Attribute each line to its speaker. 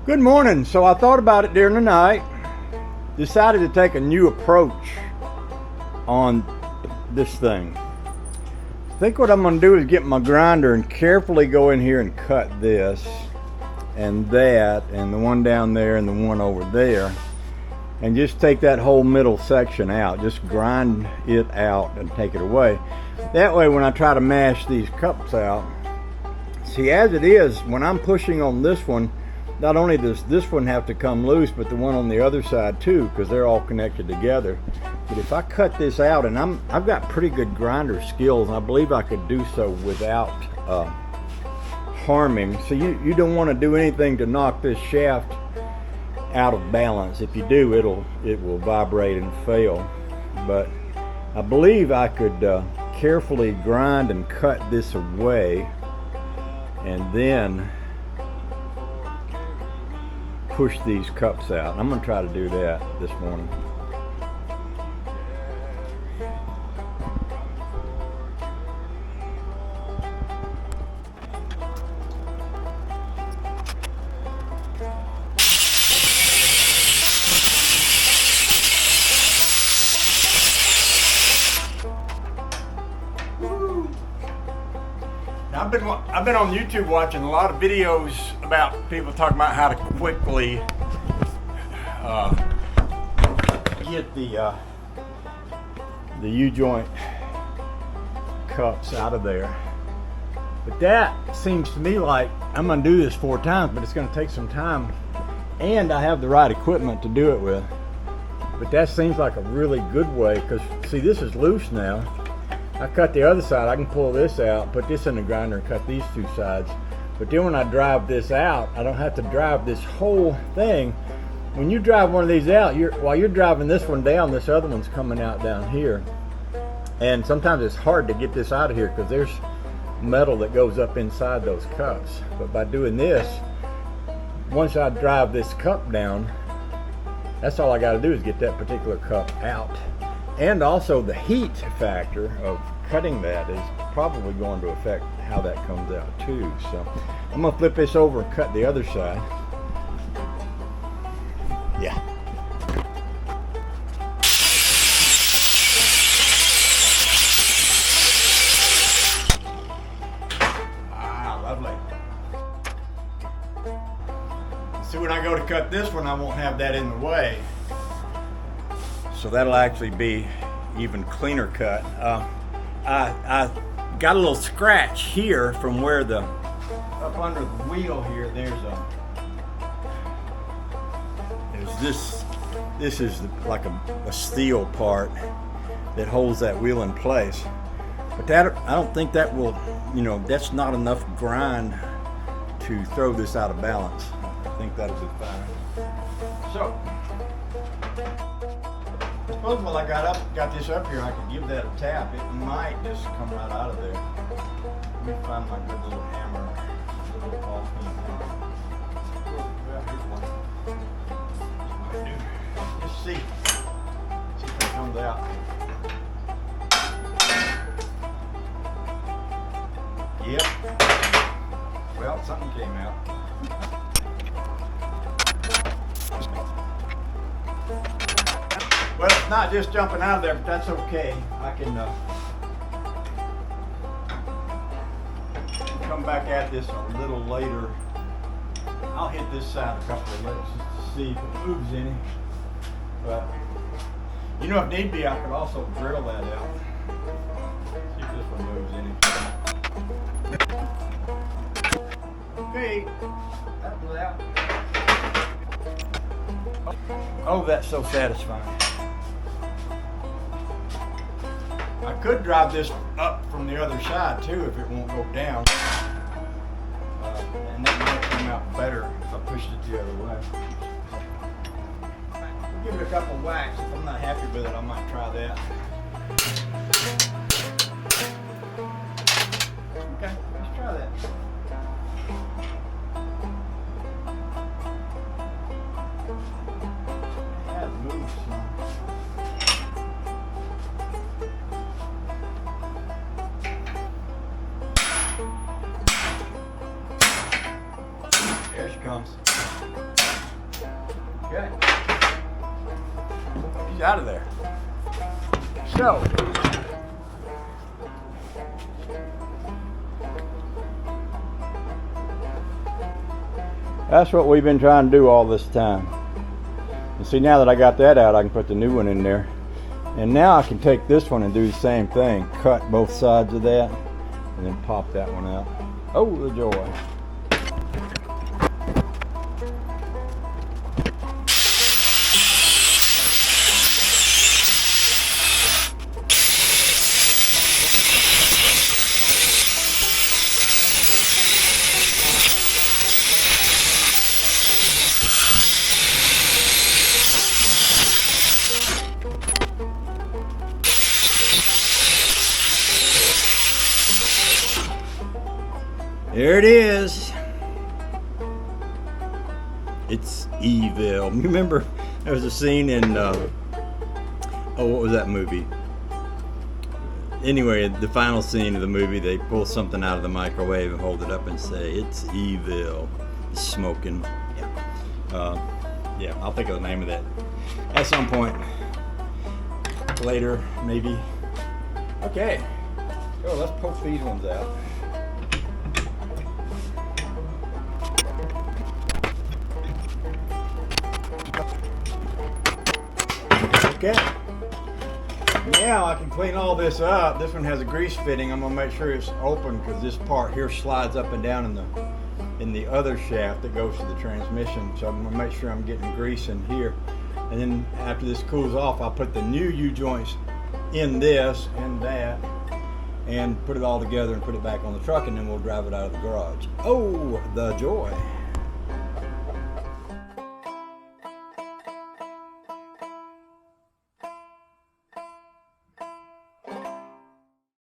Speaker 1: Good morning. So I thought about it during the night, decided to take a new approach on this thing. I think what I'm going to do is get my grinder and carefully go in here and cut this and that and the one down there and the one over there, and just take that whole middle section out. Just grind it out and take it away. That way when I try to mash these cups out, see, as it is, when I'm pushing on this one, not only does this one have to come loose, but the one on the other side too, because they're all connected together. But if I cut this out, and I've got pretty good grinder skills, I believe I could do so without harming. So you don't want to do anything to knock this shaft out of balance. If you do, it will vibrate and fail. But I believe I could carefully grind and cut this away, and then push these cups out. And I'm going to try to do that this morning. Now, I've been on YouTube watching a lot of videos about people talking about how to quickly get the U-joint cups out of there. But that seems to me like I'm going to do this 4 times, but it's going to take some time, and I have the right equipment to do it with. But that seems like a really good way, because see, this is loose now. I cut the other side, I can pull this out, put this in the grinder and cut these 2 sides. But then when I drive this out, I don't have to drive this whole thing. When you drive one of these out, while you're driving this one down, this other one's coming out down here. And sometimes it's hard to get this out of here because there's metal that goes up inside those cups. But by doing this, once I drive this cup down, that's all I got to do is get that particular cup out. And also the heat factor of cutting that is probably going to affect how that comes out too. So I'm going to flip this over and cut the other side. Yeah. Ah, lovely. See, when I go to cut this one, I won't have that in the way. So that'll actually be even cleaner cut. I got a little scratch here from where up under the wheel here, there's this is like a steel part that holds that wheel in place. But that, I don't think that will, that's not enough grind to throw this out of balance. I think that'll be fine. So, I suppose while I got this up here, I could give that a tap. It might just come right out of there. Let me find my good little hammer, little ball-peen hammer. Well, here's one. Just see if it comes out. Yep. Well, something came out. Well, it's not just jumping out of there, but that's okay. I can come back at this a little later. I'll hit this side a couple of licks just to see if it moves any. But, if need be, I could also drill that out. See if this one moves any. Okay, that was out. Oh, that's so satisfying. I could drive this up from the other side too if it won't go down. And that might come out better if I pushed it the other way. I'll give it a couple whacks. If I'm not happy with it, I might try that. Okay, let's try that. It has moved some. There she comes. Okay. He's out of there. So, that's what we've been trying to do all this time. And see, now that I got that out, I can put the new one in there. And now I can take this one and do the same thing. Cut both sides of that and then pop that one out. Oh, the joy. There it is. It's evil. Remember, there was a scene in, what was that movie? Anyway, the final scene of the movie, they pull something out of the microwave and hold it up and say, "It's evil." It's smoking. Yeah, I'll think of the name of that at some point later, maybe. Okay, so let's poke these ones out. Okay, now I can clean all this up. This one has a grease fitting. I'm gonna make sure it's open because this part here slides up and down in the other shaft that goes to the transmission. So I'm gonna make sure I'm getting grease in here. And then after this cools off, I'll put the new U-joints in this and that and put it all together and put it back on the truck, and then we'll drive it out of the garage. Oh, the joy.